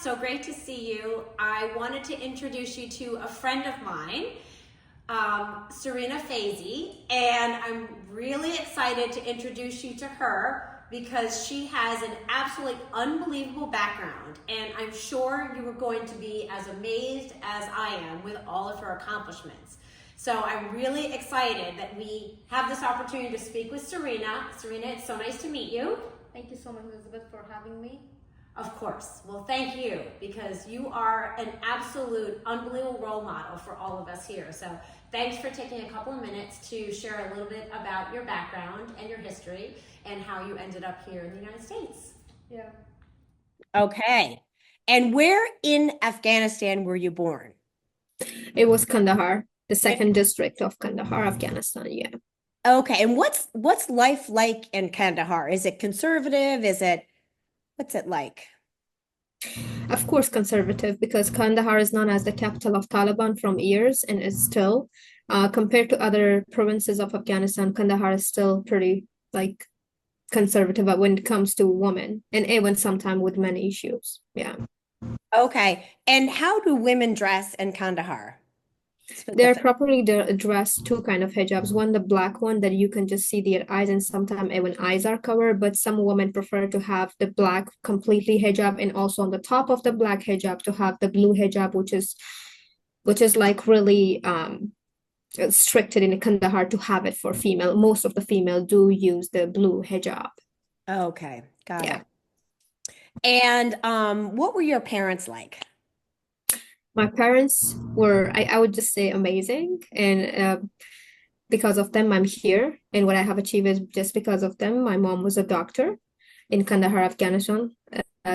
So great to see you. I wanted to introduce you to a friend of mine, Sarina, and I'm really excited to introduce you to her because she has an absolutely unbelievable background, and I'm sure you are going to be as amazed as I am with all of her accomplishments. So I'm really excited that we have this opportunity to speak with Sarina. Sarina, it's so nice to meet you. Thank you so much, Elizabeth, for having me. Of course. Well, thank you, because you are an absolute unbelievable role model for all of us here. So thanks for taking a couple of minutes to share a little bit about your background and your history and how you ended up here in the United States. Yeah. Okay. And where in Afghanistan were you born? It was Kandahar, the second district of Kandahar, Afghanistan. Yeah. Okay. And what's life like in Kandahar? Is it conservative? What's it like? Of course, conservative, because Kandahar is known as the capital of Taliban from years and is still, compared to other provinces of Afghanistan, Kandahar is still pretty like conservative when it comes to women and even sometimes with men issues. Yeah. Okay. And how do women dress in Kandahar? They're Specific. properly dressed two kind of hijabs. One, the black one that you can just see their eyes, and sometimes even eyes are covered. But some women prefer to have the black completely hijab, and also on the top of the black hijab to have the blue hijab, which is like really restricted in Kandahar to have it for female. Most of the female do use the blue hijab. Okay. Got Yeah. it. And what were your parents like? My parents were, I would just say, amazing. And because of them, I'm here. And what I have achieved is just because of them. My mom was a doctor in Kandahar, Afghanistan,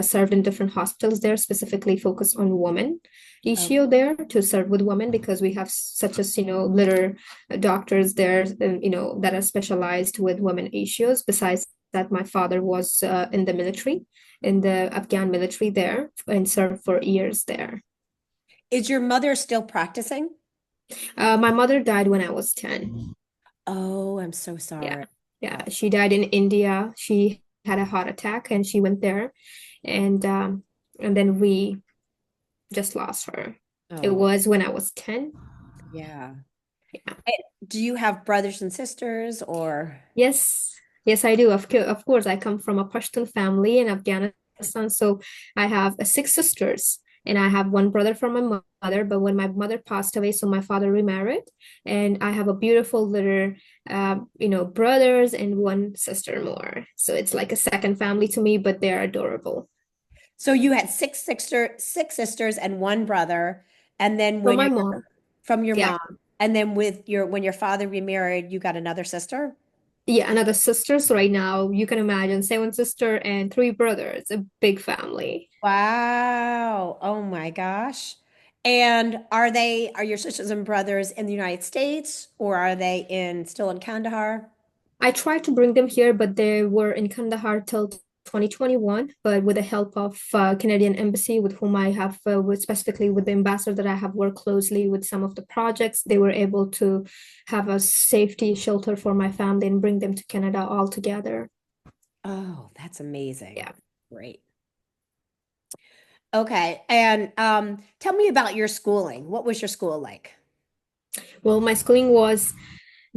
served in different hospitals there, specifically focused on women issue there to serve with women because we have such as, little doctors there, that are specialized with women issues. Besides that, my father was in the military, in the Afghan military there and served for years there. Is your mother still practicing? My mother died when I was 10. Oh, I'm so Yeah. sorry. Yeah. She died in India. She had a heart attack and she went there. And then we just lost her. It Oh, was when I was 10. yeah. Yeah. Do you have brothers and sisters or? Yes. Yes, I do. Of course, I come from a Pashtun family in Afghanistan. So I have six sisters and I have one brother from my mother. But when my mother passed away, so my father remarried. And I have a beautiful little, brothers and one sister more. So it's like a second family to me, but they're adorable. So you had six sisters and one brother, and then From when my you're mom. from your Yeah. mom, and then when your father remarried, you got another sister? Yeah, another sisters right now. You can imagine seven sister and three brothers, a big family. Wow. Oh my gosh. And are your sisters and brothers in the United States or are they still in Kandahar? I tried to bring them here, but they were in Kandahar till 2021. But with the help of Canadian Embassy, with whom I have, specifically with the ambassador that I have worked closely with some of the projects, they were able to have a safety shelter for my family and bring them to Canada all together. Oh, that's amazing. Yeah. Great. Okay. And tell me about your schooling. What was your school like? Well, my schooling was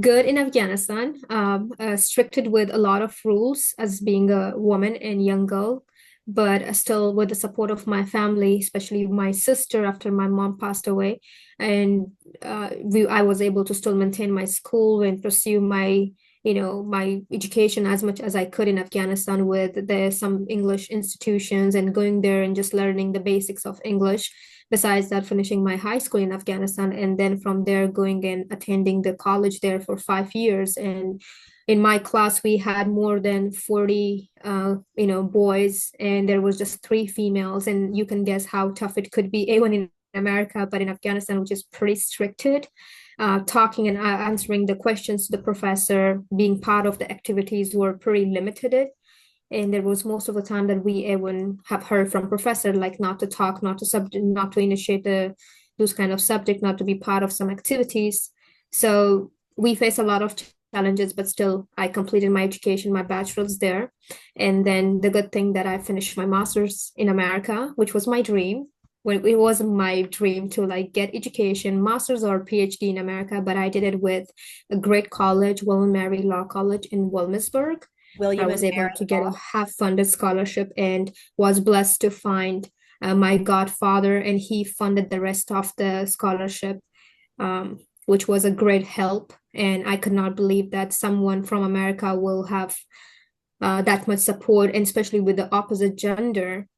good in Afghanistan, stricted with a lot of rules as being a woman and young girl, but still with the support of my family, especially my sister after my mom passed away. And I was able to still maintain my school and pursue my education as much as I could in Afghanistan with some English institutions and going there and just learning the basics of English. Besides that, finishing my high school in Afghanistan, and then from there going and attending the college there for 5 years. And in my class, we had more than 40, boys, and there was just three females. And you can guess how tough it could be, even in America, but in Afghanistan, which is pretty stricted. Talking and answering the questions to the professor, being part of the activities were pretty limited. And there was most of the time that we even have heard from professor like not to talk, not to initiate those kind of subject, not to be part of some activities. So we face a lot of challenges, but still I completed my education, my bachelor's there. And then the good thing that I finished my master's in America, which was my dream. Well, it wasn't my dream to like get education, master's or PhD in America, but I did it with a great college, William Mary Law College in Williamsburg. I William and was able Mary to get a Law. half-funded scholarship and was blessed to find my godfather, and he funded the rest of the scholarship, which was a great help. And I could not believe that someone from America will have that much support, and especially with the opposite gender.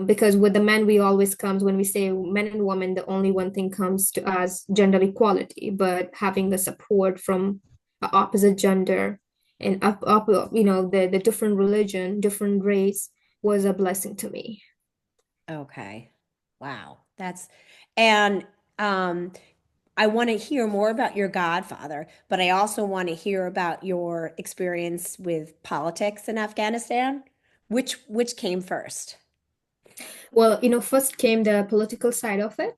Because with the men, we always comes when we say men and women, the only one thing comes to us gender equality. But having the support from the opposite gender and up, the different religion, different race was a blessing to me. Okay. Wow. And um, I want to hear more about your godfather, but I also want to hear about your experience with politics in Afghanistan. Which came first? Well, first came the political side of it.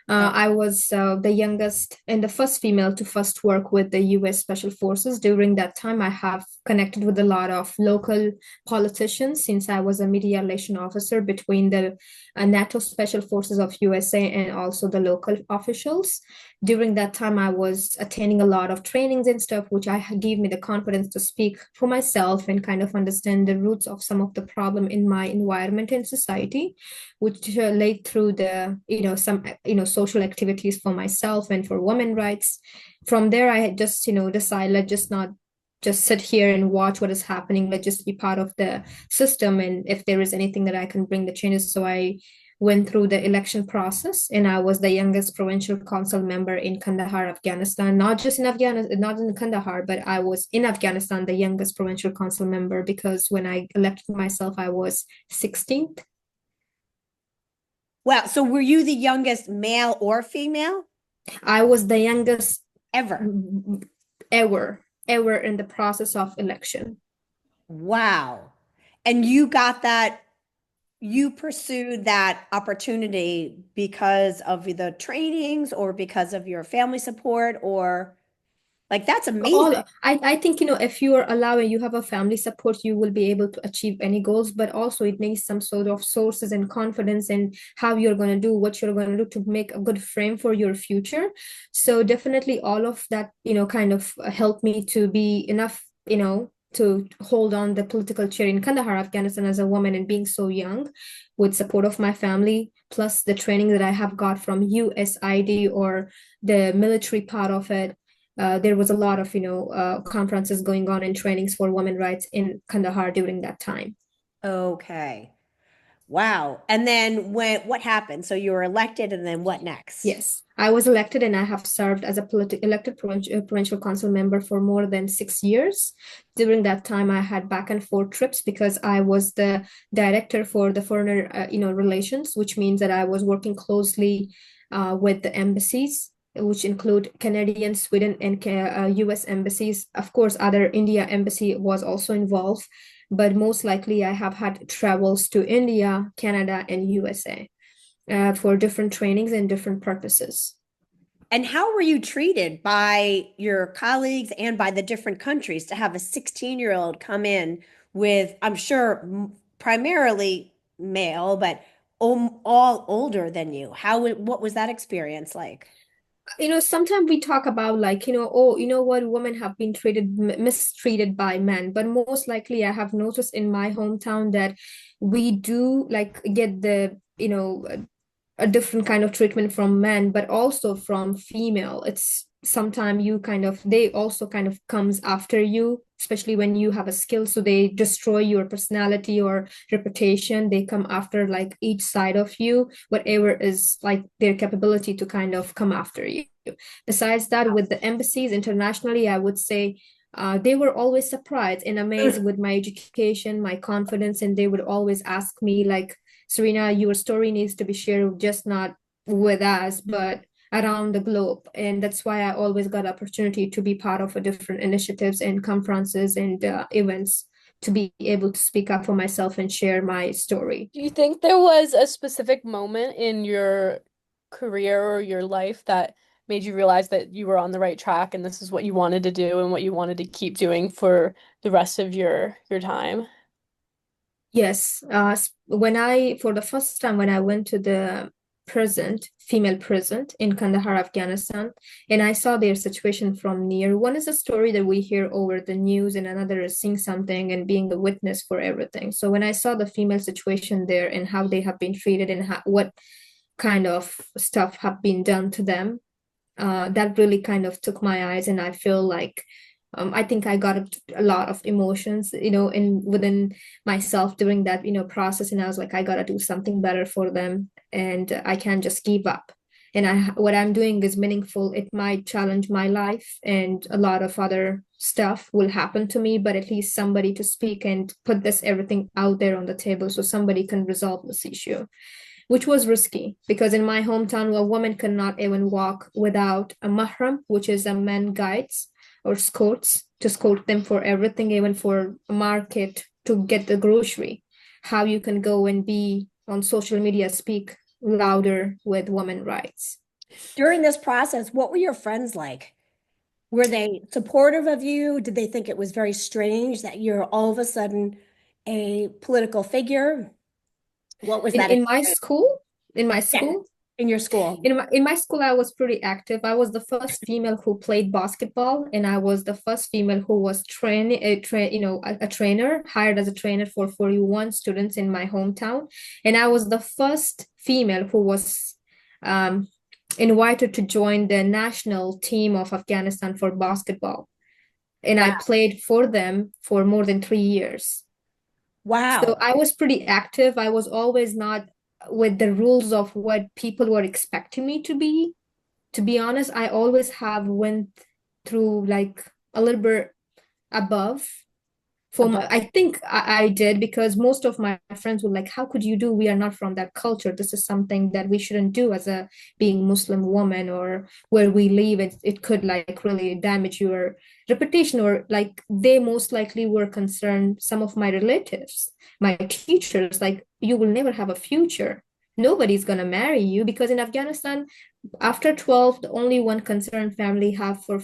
Oh, I was the youngest and the first female to first work with the US Special Forces. During that time, I have connected with a lot of local politicians since I was a media relation officer between the NATO Special Forces of USA and also the local officials. During that time, I was attending a lot of trainings and stuff, which gave me the confidence to speak for myself and kind of understand the roots of some of the problem in my environment and society, which led through the some social activities for myself and for women rights. From there, I had just decided, let's just not just sit here and watch what is happening. Let's just be part of the system, and if there is anything that I can bring the changes. So I went through the election process, and I was the youngest provincial council member in Kandahar, Afghanistan. Not just in Afghanistan, not in Kandahar, but I was in Afghanistan the youngest provincial council member, because when I elected myself, I was 16th. well, so were you the youngest male or female I was the youngest ever? ever in the process of election. Wow. And you got that, you pursued that opportunity because of the trainings or because of your family support or like that's All amazing. I think, if you are allowing, you have a family support, you will be able to achieve any goals, but also it needs some sort of sources and confidence in how you're going to do what you're going to do to make a good frame for your future. So definitely all of that, kind of helped me to be enough, to hold on the political chair in Kandahar, Afghanistan, as a woman, and being so young, with support of my family, plus the training that I have got from USID or the military part of it. There was a lot of conferences going on and trainings for women rights in Kandahar during that time. Okay. Wow. And then what happened? So you were elected and then what next? Yes, I was elected, and I have served as a elected provincial council member for more than 6 years. During that time, I had back and forth trips because I was the director for the foreigner, relations, which means that I was working closely with the embassies, which include Canadian, Sweden, and US embassies. Of course, other India embassy was also involved, but most likely I have had travels to India, Canada, and USA for different trainings and different purposes. And how were you treated by your colleagues and by the different countries to have a 16-year-old come in with, I'm sure, primarily male, but all older than you? What was that experience like? Sometimes we talk about, like, oh, what, women have been mistreated by men, but most likely I have noticed in my hometown that we do like get the, a different kind of treatment from men, but also from female. It's sometimes you kind of, they also kind of comes after you, especially when you have a skill. So they destroy your personality or reputation. They come after like each side of you, whatever is like their capability to kind of come after you. Besides that, with the embassies internationally, I would say they were always surprised and amazed with my education, my confidence, and they would always ask me like, Sarina, your story needs to be shared just not with us, but around the globe. And that's why I always got opportunity to be part of a different initiatives and conferences and events to be able to speak up for myself and share my story. Do you think there was a specific moment in your career or your life that made you realize that you were on the right track and this is what you wanted to do and what you wanted to keep doing for the rest of your time? Yes, for the first time, when I went to the prison, female prison in Kandahar, Afghanistan, and I saw their situation from near. One is a story that we hear over the news, and another is seeing something and being a witness for everything. So when I saw the female situation there and how they have been treated and what kind of stuff have been done to them, that really kind of took my eyes, and I feel like I think I got a lot of emotions, in within myself during that, process, and I was like, I gotta do something better for them, and I can't just give up. And what I'm doing is meaningful. It might challenge my life, and a lot of other stuff will happen to me, but at least somebody to speak and put this everything out there on the table so somebody can resolve this issue, which was risky because in my hometown, a woman cannot even walk without a mahram, which is a man guides or escorts to escort them for everything, even for a market to get the grocery. How you can go and be on social media, speak louder with women rights. During this process, what were your friends like? Were they supportive of you? Did they think it was very strange that you're all of a sudden a political figure? What was In that in my experience? school, in my Yeah, school, in your school? in my school, I was pretty active. I was the first female who played basketball, and I was the first female who was a trainer, hired as a trainer for 41 students in my hometown. And I was the first female who was um, invited to join the national team of Afghanistan for basketball. And I Wow. played for them for more than 3 years. So Wow. I was pretty active. I was always not with the rules of what people were expecting me to be. To be honest, I always have went through like a little bit above. Above. I think I did because most of my friends were like, "How could you do? We are not from that culture. This is something that we shouldn't do as a being Muslim woman or where we live. It could like really damage your reputation." Or like they most likely were concerned. Some of my relatives, my teachers, like you will never have a future. Nobody's gonna marry you because in Afghanistan, after 12, the only one concerned family have for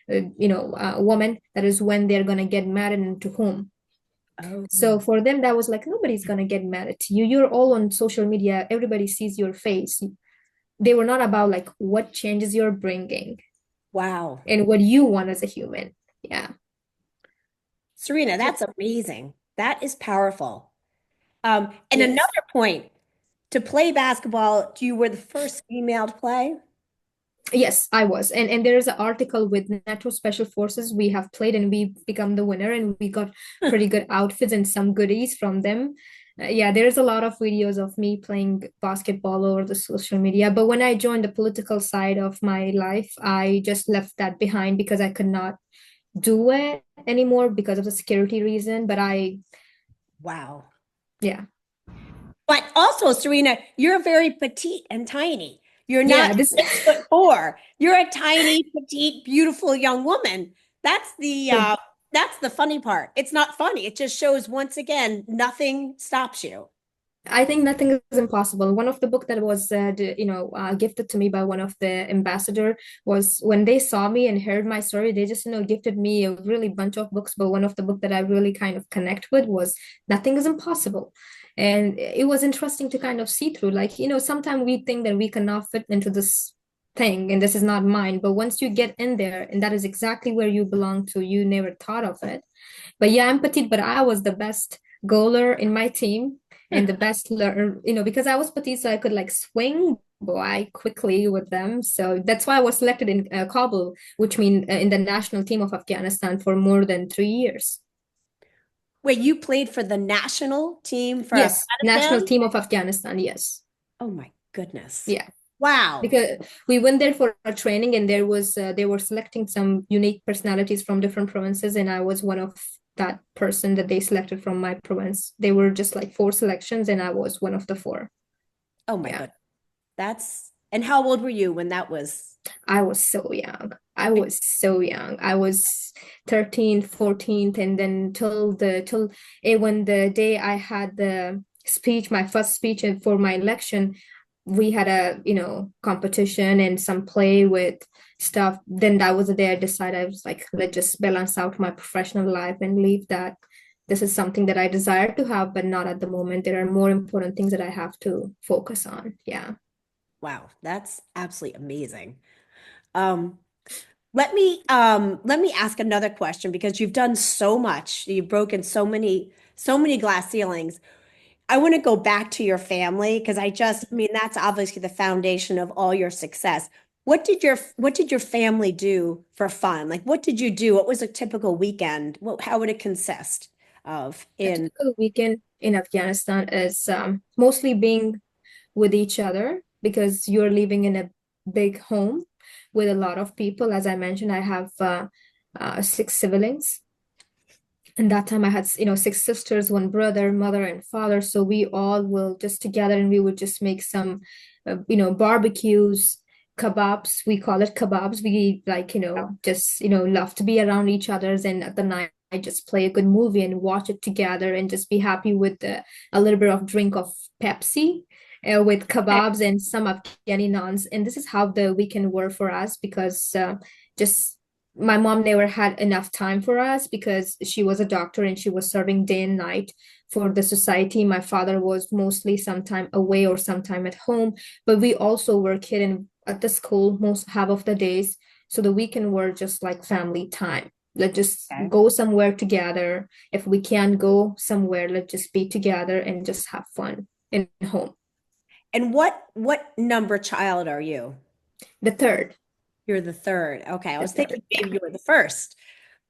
a woman, that is when they're going to get married and to whom. Oh, So for them that was like nobody's going to get married to you, you're all on social media, everybody sees your face. They were not about like what changes you're bringing wow. and what you want as a human. Yeah. Sarina, that's amazing. That is powerful. And Yes. another point, to play basketball, you were the first female to play? Yes, I was. And there's an article with NATO Special Forces. We have played and we become the winner and we got pretty good outfits and some goodies from them. Yeah, there's a lot of videos of me playing basketball over the social media. But when I joined the political side of my life, I just left that behind because I could not do it anymore because of the security reason. But Wow. yeah. But also, Sarina, you're very petite and tiny. You're Yeah, not this 6'4". You're a tiny, petite, beautiful young woman. That's the true. that's the funny part. It's not funny. It just shows once again, nothing stops you. I think nothing is impossible. One of the book that was, gifted to me by one of the ambassador was when they saw me and heard my story, they just, gifted me a really bunch of books. But one of the book that I really kind of connect with was Nothing is Impossible. And it was interesting to kind of see through, like, sometimes we think that we cannot fit into this thing and this is not mine. But once you get in there and that is exactly where you belong to, you never thought of it. But yeah, I'm petite, but I was the best goaler in my team and the best learner, because I was petite, so I could like swing by quickly with them. So that's why I was selected in Kabul, which means in the national team of Afghanistan for more than 3 years. Wait, you played for the national team for Yes, national Afghanistan? team of Afghanistan. Yes. Oh my goodness. Yeah. Wow. Because we went there for a training and they were selecting some unique personalities from different provinces and I was one of that person that they selected from my province. They were just like 4 selections and I was one of the 4. Oh my Yeah. goodness. And how old were you when that was? I was so young. I was so young. I was 13, 14, and then when the day I had the speech, my first speech for my election, we had a, competition and some play with stuff. Then that was the day I decided, I was like, let's just balance out my professional life and leave that. This is something that I desire to have, but not at the moment. There are more important things that I have to focus on. Yeah. Wow, that's absolutely amazing. Um, let me ask another question because you've done so much. You've broken so many glass ceilings. I want to go back to your family because I mean, that's obviously the foundation of all your success. What did your family do for fun? Like, what did you do? What was a typical weekend? How would it consist of A in? typical weekend in Afghanistan is mostly being with each other because you're living in a big home with a lot of people. As I mentioned, I have six siblings. And that time I had, six sisters, one brother, mother, and father. So we all will just together and we would just make some, barbecues, kebabs. We call it kebabs. We like, just, love to be around each other's. And at the night, I just play a good movie and watch it together and just be happy with a little bit of drink of Pepsi. With kebabs and some Afghani naans. And this is how the weekend were for us because just my mom never had enough time for us because she was a doctor and she was serving day and night for the society. My father was mostly sometime away or sometime at home, but we also were kidding at the school most half of the days. So the weekend were just like family time. Let's just Okay. go somewhere together. If we can't go somewhere, let's just be together and just have fun in home. And what number child are you? The third, You're the third. Okay, I the was thinking third, maybe yeah. you were the first,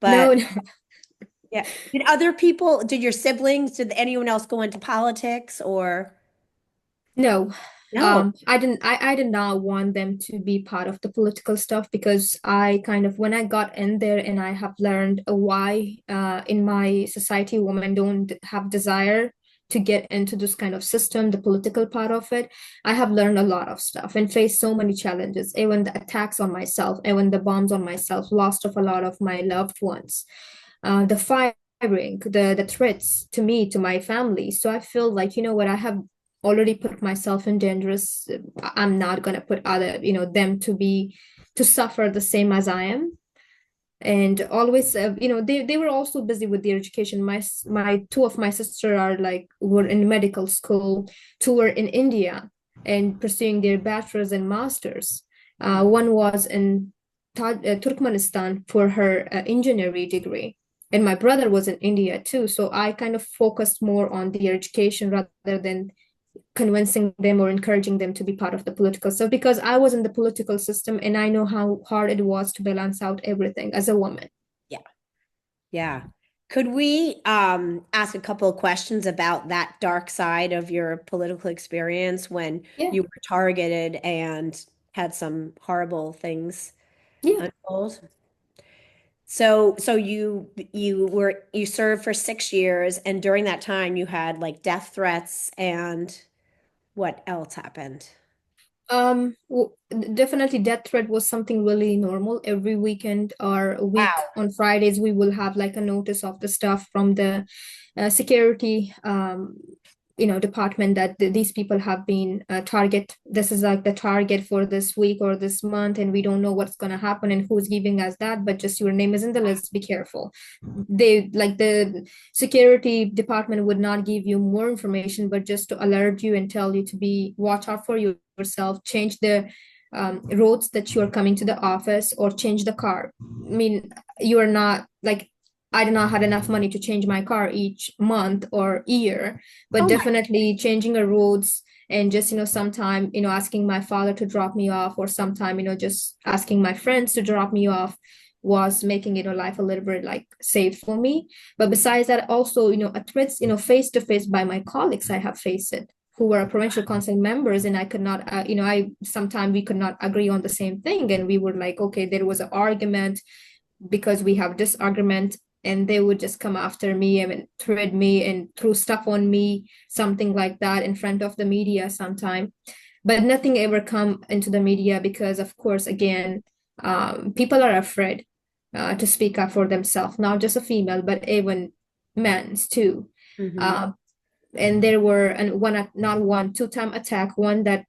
No, but no, yeah. Did your siblings, did anyone else go into politics or no. no? I did not want them to be part of the political stuff because I kind of, when I got in there and I have learned why in my society women don't have desire to get into this kind of system, the political part of it, I have learned a lot of stuff and faced so many challenges, even the attacks on myself, even the bombs on myself, lost of a lot of my loved ones, the firing, the threats to me, to my family. So I feel like, you know what, I have already put myself in dangerous. I'm not gonna put other, them to suffer the same as I am. And always, they were also busy with their education. My two of my sister are like were in medical school, two were in India and pursuing their bachelor's and master's. One was in Turkmenistan for her engineering degree. And my brother was in India too. So I kind of focused more on their education rather than convincing them or encouraging them to be part of the political stuff because I was in the political system and I know how hard it was to balance out everything as a woman. Yeah. Yeah. Could we ask a couple of questions about that dark side of your political experience when Yeah, you were targeted and had some horrible things yeah. unfold? So you served for 6 years, and during that time you had like death threats, and what else happened? Definitely death threat was something really normal. Every weekend or a week Wow. on Fridays, we will have like a notice of the stuff from the security, department that these people have been target. This is like the target for this week or this month, and we don't know what's going to happen and who's giving us that, but just your name is in the list. Be careful. They like the security department would not give you more information, but just to alert you and tell you to be watch out for yourself, change the roads that you are coming to the office or change the car. I mean, you are not like I did not had enough money to change my car each month or year, but Oh my, definitely changing the roads and just sometime asking my father to drop me off or sometime just asking my friends to drop me off was making life a little bit like safe for me. But besides that, also a threats face to face by my colleagues, I have faced it, who were provincial council members, and I could not I sometimes we could not agree on the same thing, and we were like, okay, there was an argument because we have disagreement, and they would just come after me and thread me and throw stuff on me, something like that in front of the media sometime. But nothing ever come into the media because, of course, again, people are afraid to speak up for themselves, not just a female, but even men's too. hmm Uh, and there were and one not one two-time attack, one that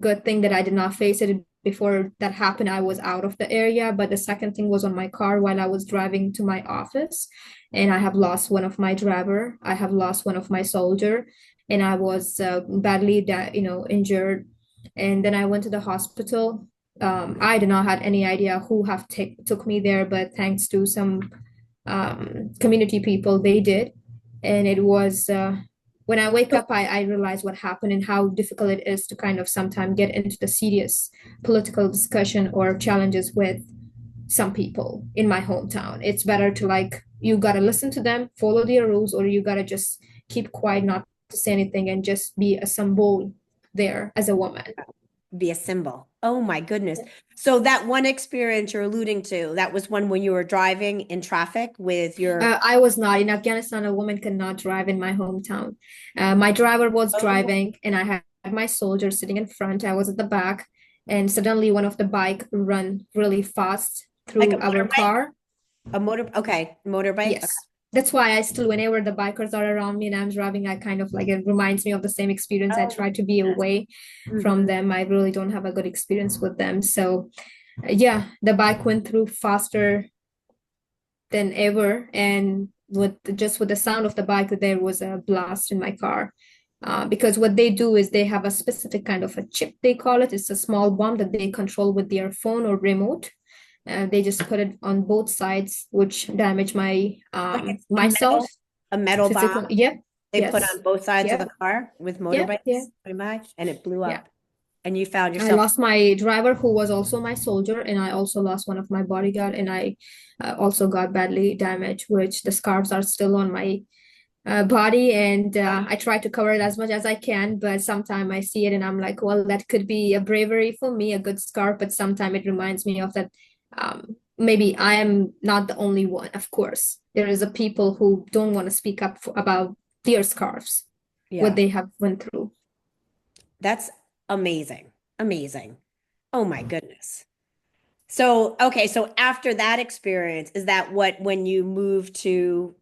good thing that I did not face it before that happened. I was out of the area, but the second thing was on my car while I was driving to my office, and I have lost one of my driver. I have lost one of my soldier, and I was badly, injured. And then I went to the hospital. I did not have any idea who have took me there, but thanks to some community people, they did. And it was when I wake So, up, I realize what happened and how difficult it is to kind of sometimes get into the serious political discussion or challenges with some people in my hometown. It's better to like, you gotta listen to them, follow their rules, or you gotta just keep quiet, not to say anything, and just be a symbol there as a woman. be a symbol. Oh my goodness. So that one experience you're alluding to, that was one when you were driving in traffic with your. I was not in Afghanistan. A woman cannot drive in my hometown. My driver was Oh, driving, and I had my soldier sitting in front. I was at the back, and suddenly one of the bike run really fast like a through our motorbike? car. Okay, motorbike. Okay. Yes. That's why I still, whenever the bikers are around me and I'm driving, I kind of like, it reminds me of the same experience. I Oh, try to be goodness. away from Mhm. them. I really don't have a good experience with them. So, yeah, the bike went through faster than ever, and with the sound of the bike, there was a blast in my car. Because what they do is they have a specific kind of a chip, they call it. It's a small bomb that they control with their phone or remote. They just put it on both sides, which damage my Like it's myself a metal bomb physically. Yep. they put Yes. on both sides of the Yep. car with Yep. Yeah. motorbikes going by, and it blew Yeah. up. And you found I yourself. lost my driver, who was also my soldier, and I also lost one of my bodyguard, and I also got badly damaged, which the scars are still on my body, and I try to cover it as much as I can, but sometimes I see it and I'm like, well, that could be a bravery for me, a good scar, but sometimes it reminds me of that maybe I am not the only one. Of course, there is a people who don't want to speak up about their scars, what Yeah, they have went through. that's amazing. Amazing. Oh my goodness. So, okay, so after that experience, is that what when you moved to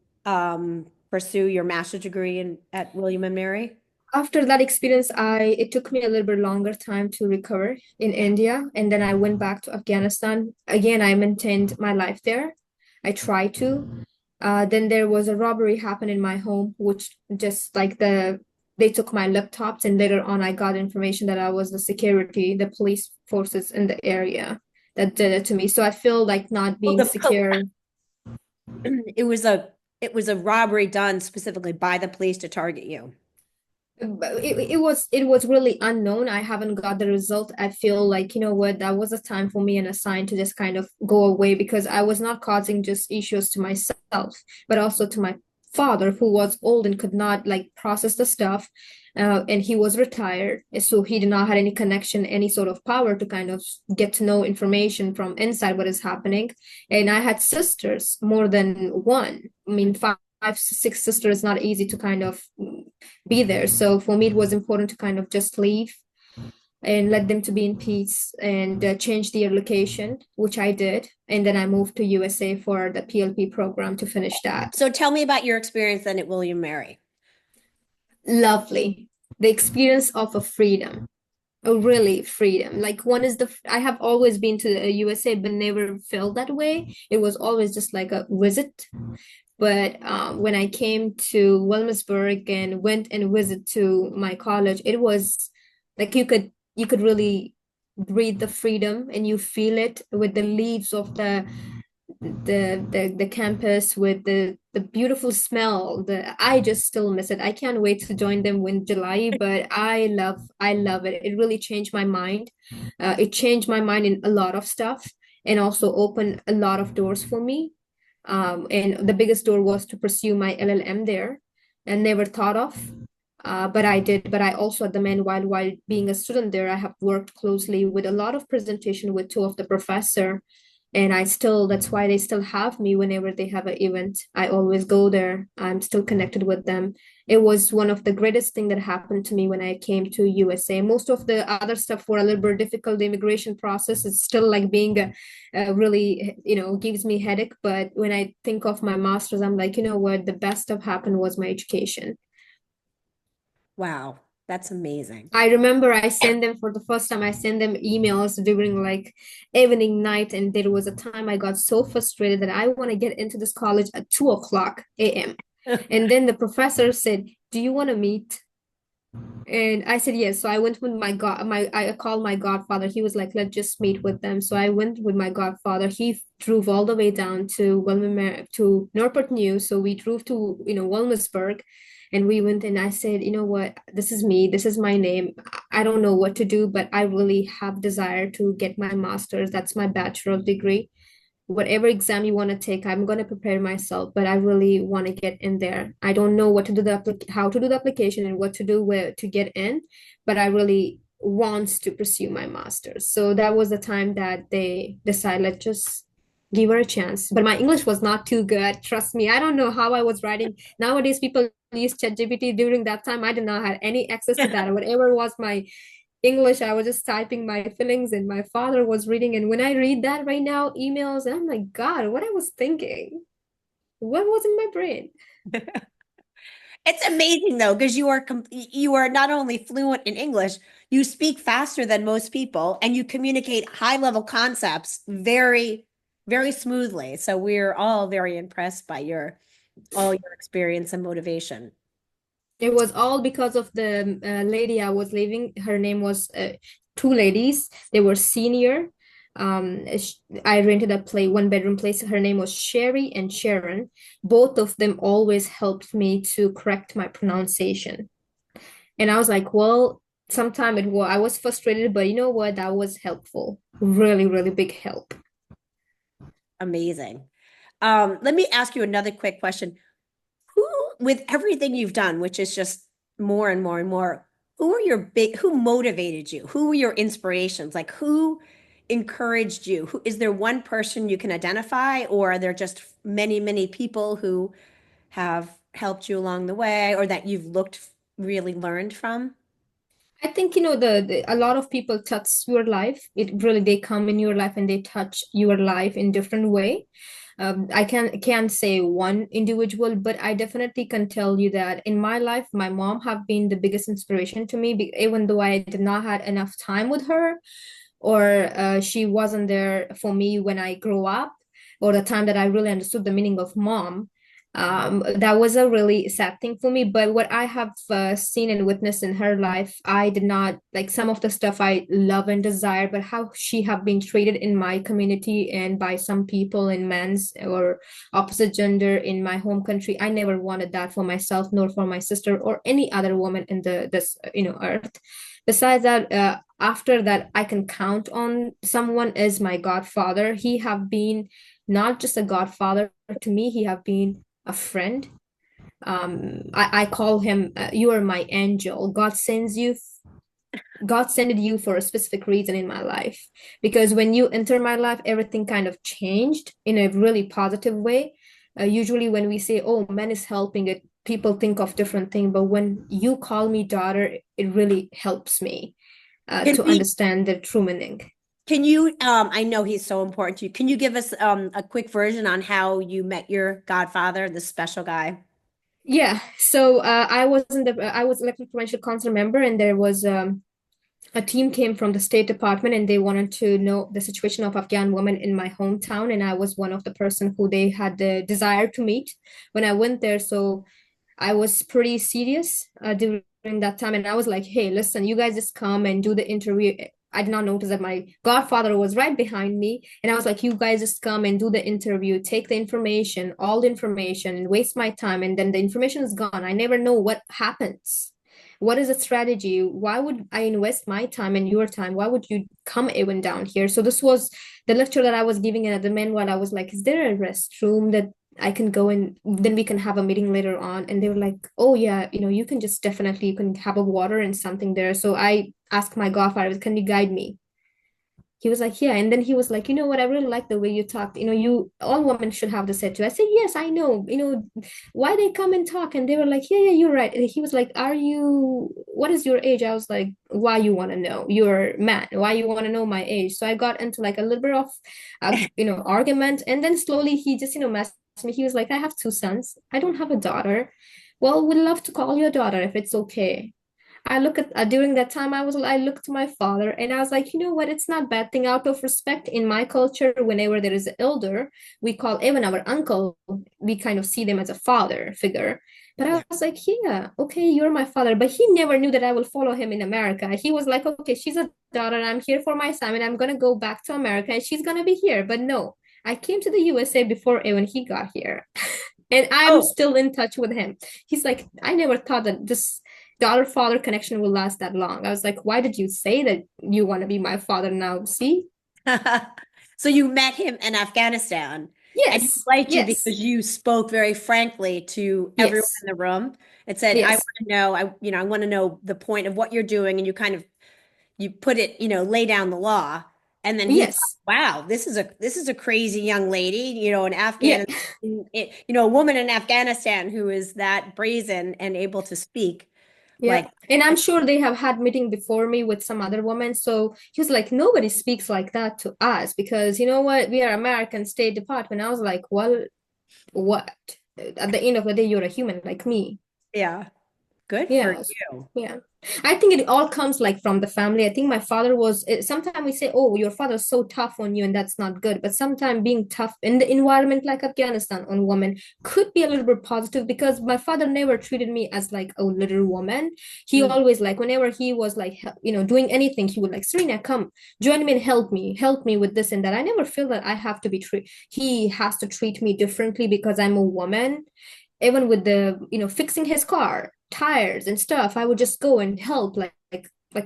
pursue your master's degree at William and Mary? After that experience, it took me a little bit longer time to recover in India, and then I went back to Afghanistan. Again, I maintained my life there. I tried to. Then there was a robbery happened in my home, which just like they took my laptops, and later on I got information that I was the police forces in the area that did it to me. So I feel like not Well, being secure. it was a robbery done specifically by the police to target you. It was really unknown. I haven't got the result. I feel like, you know what, that was a time for me and a sign to just kind of go away, because I was not causing just issues to myself, but also to my father, who was old and could not like process the stuff. And he was retired, so he did not have any connection, any sort of power to kind of get to know information from inside what is happening. And I had sisters, more than one. I mean, five, six sisters, not easy to kind of be there. So for me, it was important to kind of just leave and let them to be in peace, and change their location, which I did. And then I moved to USA for the PLP program to finish that. So tell me about your experience then at William Mary. Lovely. The experience of a freedom. Oh, really, freedom. Like one is I have always been to the USA, but never felt that way. It was always just like a visit. But when I came to Williamsburg and went and visit to my college, it was like you could really breathe the freedom, and you feel it with the leaves of the campus, with the beautiful smell. I just still miss it. I can't wait to join them in July, but I love it. It really changed my mind. It changed my mind in a lot of stuff, and also opened a lot of doors for me. And the biggest door was to pursue my LLM there, and never thought of. But I did. But I also, at the meanwhile, while being a student there, I have worked closely with a lot of presentation with two of the professor, and that's why they still have me whenever they have an event. I always go there. I'm still connected with them. It was one of the greatest thing that happened to me when I came to USA. Most of the other stuff were a little bit difficult. The immigration process is still like being really, gives me headache. But when I think of my master's, I'm like, you know what, the best stuff happened was my education. Wow. That's amazing. I remember I sent them for the first time, I sent them emails during like evening night, and there was a time I got so frustrated that I want to get into this college at 2 o'clock a.m. And then the professor said, "Do you want to meet?" And I said yes. So I went with I called my godfather. He was like, let's just meet with them. So I went with my godfather. He drove all the way down to to Newport News. So we drove to, Williamsburg, and we went, and I said, you know what, this is me. This is my name. I don't know what to do, but I really have desire to get my master's. That's my bachelor's degree. Whatever exam you want to take, I'm going to prepare myself, but I really want to get in there. I don't know what to do how to do the application and what to do where to get in, but I really want to pursue my master's. So that was the time that they decided, let's just give her a chance. But my English was not too good. Trust me. I don't know how I was writing. Nowadays, people use ChatGPT. During that time, I did not have any access to that. Whatever was my English, I was just typing my feelings, and my father was reading. And when I read that right now, emails, and I'm like, God, what I was thinking? What was in my brain? It's amazing though, because you are not only fluent in English, you speak faster than most people, and you communicate high level concepts very, very smoothly. So we're all very impressed by your all your experience and motivation. It was all because of the lady I was leaving. Her name was two ladies. They were senior. I rented a one bedroom place. Her name was Sherry and Sharon. Both of them always helped me to correct my pronunciation. And I was like, well, sometime it was I was frustrated, but you know what? That was helpful. Really, really big help. Amazing. Let me ask you another quick question. Who, with everything you've done, which is just more and more and more, who motivated you? Who were your inspirations? Like who encouraged you? Who, is there one person you can identify, or are there just many, many people who have helped you along the way or that you've really learned from? I think a lot of people touch your life. It really they come in your life and they touch your life in different way. I can't say one individual, but I definitely can tell you that in my life, my mom have been the biggest inspiration to me. Even though I did not had enough time with her, or she wasn't there for me when I grew up, or the time that I really understood the meaning of mom. That was a really sad thing for me. But what I have seen and witnessed in her life, I did not like some of the stuff I love and desire, but how she have been treated in my community and by some people in men's or opposite gender in my home country. I never wanted that for myself, nor for my sister or any other woman in this earth. Besides that, after that, I can count on someone as my godfather. He have been not just a godfather to me, he have been a friend. I call him, you are my angel. God sent you for a specific reason in my life. Because when you enter my life, everything kind of changed in a really positive way. Usually when we say, oh, man is helping it, people think of different thing. But when you call me daughter, it really helps me Can to we, understand the true meaning. can you, I know he's so important to you. Can you give us a quick version on how you met your godfather, the special guy? Yeah, so I was elected provincial council member, and there was a team came from the State Department, and they wanted to know the situation of Afghan women in my hometown, and I was one of the person who they had the desire to meet when I went there. So I was pretty serious during that time, and I was like, "Hey, listen, you guys just come and do the interview." I did not notice that my godfather was right behind me, and I was like, "You guys just come and do the interview, take the information, all the information, and waste my time, and then the information is gone. I never know what happens. What is the strategy? Why would I invest my time and your time? Why would you come even down here?" So this was the lecture that I was giving, and at the meanwhile, I was like, "Is there a restroom that I can go and then we can have a meeting later on?" And they were like, "Oh yeah, you can just definitely you can have a water and something there." So I asked my godfather, "Can you guide me?" He was like, "Yeah." And then he was like, "You know what? I really like the way you talked. You all women should have this attitude." I said, "Yes, I know. Why they come and talk?" And they were like, "Yeah, yeah, you're right." And he was like, what is your age?" I was like, "Why you want to know? You're man. Why you want to know my age?" So I got into like a little bit of, argument. And then slowly he just, messaged me. He was like, "I have two sons. I don't have a daughter." "Well, we'd love to call you a daughter if it's okay." I look at during that time I looked to my father and I was like, you know what? It's not bad thing out of respect in my culture. Whenever there is an elder, we call even our uncle, we kind of see them as a father figure. But I Yeah. was like, yeah, okay, you're my father. But he never knew that I will follow him in America. He was like, okay, she's a daughter. I'm here for my assignment. I'm gonna go back to America and she's gonna be here. But no, I came to the USA before even he got here. And I'm Oh, still in touch with him. He's like, I never thought that this daughter-father connection will last that long. I was like, why did you say that you want to be my father now? See? so you met him in Afghanistan and he Yes, liked you yes, because you spoke very frankly to everyone yes, in the room and said, I want yes, to know, I want to know the point of what you're doing. And you kind of, you put it, lay down the law. And then he thought, yes, wow, this is a crazy young lady, an yeah, Afghan, a woman in Afghanistan who is that brazen and able to speak yeah. like, And I'm sure they have had meeting before me with some other woman. So he was like, nobody speaks like that to us because you know what? We are American State Department. I was like, well, what? At the end of the day, you're a human like me. yeah, good for Yes. you. Yeah. I think it all comes like from the family. I think my father was, sometimes we say, oh, your father's so tough on you, and that's not good. But sometimes being tough in the environment like Afghanistan on women could be a little bit positive because my father never treated me as like a little woman. He Mm, always like, whenever he was like, doing anything, he would like, Sarina, come, join me and help me with this and that. I never feel that I have to be treated, he has to treat me differently because I'm a woman even with the fixing his car tires and stuff. I would just go and help like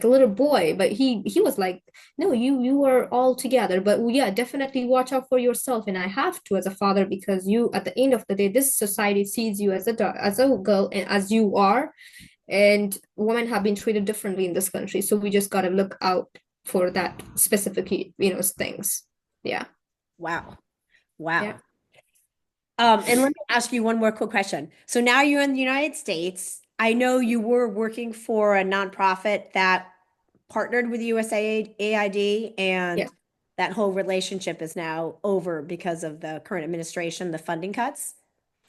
a little boy, but he was like, no, you are all together. But yeah, definitely watch out for yourself, and I have to as a father because you at the end of the day this society sees you as as a girl and as you are, and women have been treated differently in this country, so we just got to look out for that specific things. Yeah. wow. Yeah. Wow. And let me ask you one more quick question. So now you're in the United States. I know you were working for a nonprofit that partnered with USAID, Yeah. and that whole relationship is now over because of the current administration, the funding cuts.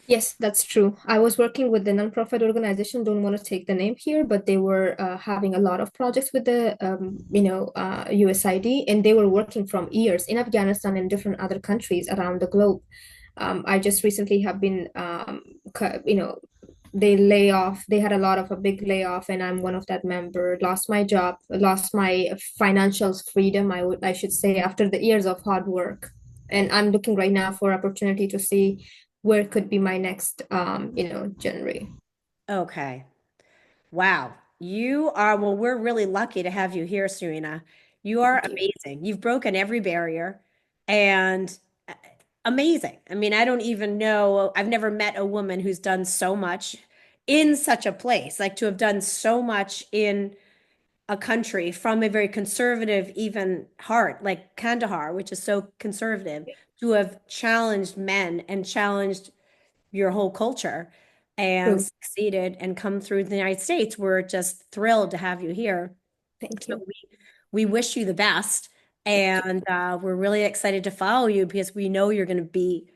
Yes, that's true. I was working with the nonprofit organization, don't want to take the name here, but they were having a lot of projects with the USID, and they were working from years in Afghanistan and different other countries around the globe. I just recently have been, they lay off, they had a lot of a big layoff, and I'm one of that member, lost my job, lost my financial freedom, I should say, after the years of hard work. And I'm looking right now for opportunity to see where could be my next genre. Okay. Wow. Well, we're really lucky to have you here, Serena. You are Thank you. amazing. You've broken every barrier and amazing. I mean, I don't even know, I've never met a woman who's done so much in such a place, like to have done so much in a country from a very conservative, even heart, like Kandahar, which is so conservative, to have challenged men and challenged your whole culture and True. succeeded and come through the United States. We're just thrilled to have you here. Thank So you. we wish you the best, Thank you. and we're really excited to follow you because we know you're going to be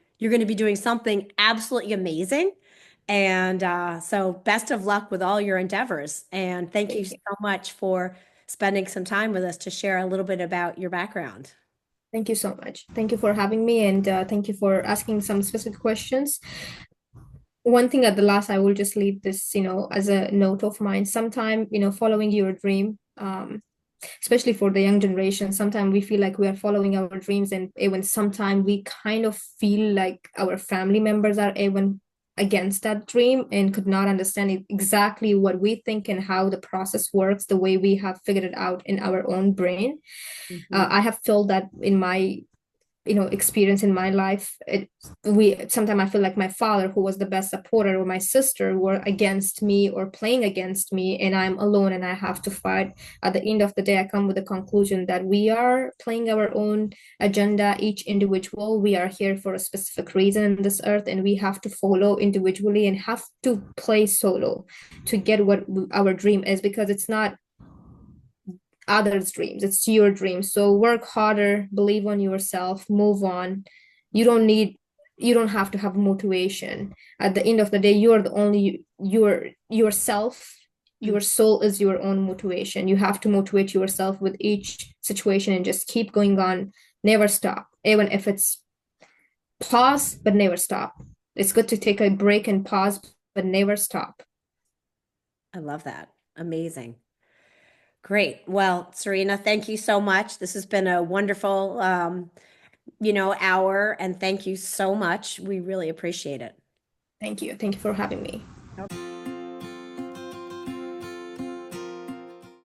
doing something absolutely amazing. And so best of luck with all your endeavors. And thank you Thank so you. much for spending some time with us to share a little bit about your background. Thank you so much. Thank you for having me, and thank you for asking some specific questions. One thing at the last, I will just leave this, as a note of mine. Sometime, following your dream, especially for the young generation, sometimes we feel like we are following our dreams, and even sometimes we kind of feel like our family members are even against that dream and could not understand exactly what we think and how the process works the way we have figured it out in our own brain. Mhm. I have felt that in my experience in my life. We sometimes I feel like my father, who was the best supporter, or my sister were against me or playing against me, and I'm alone and I have to fight. At the end of the day, I come with the conclusion that we are playing our own agenda, each individual. We are here for a specific reason in this earth, and we have to follow individually and have to play solo to get what our dream is, because it's not others' dreams, it's your dream. So work harder, believe on yourself, move on. You don't have to have motivation. At the end of the day, you're the only you're yourself. your soul is your own motivation. You have to motivate yourself with each situation and just keep going on, never stop, even if it's pause, but never stop. It's good to take a break and pause, but never stop. I love that. Amazing. Great. Well, Sarina, thank you so much. This has been a wonderful, hour, and thank you so much. We really appreciate it. Thank you. Thank you for having me.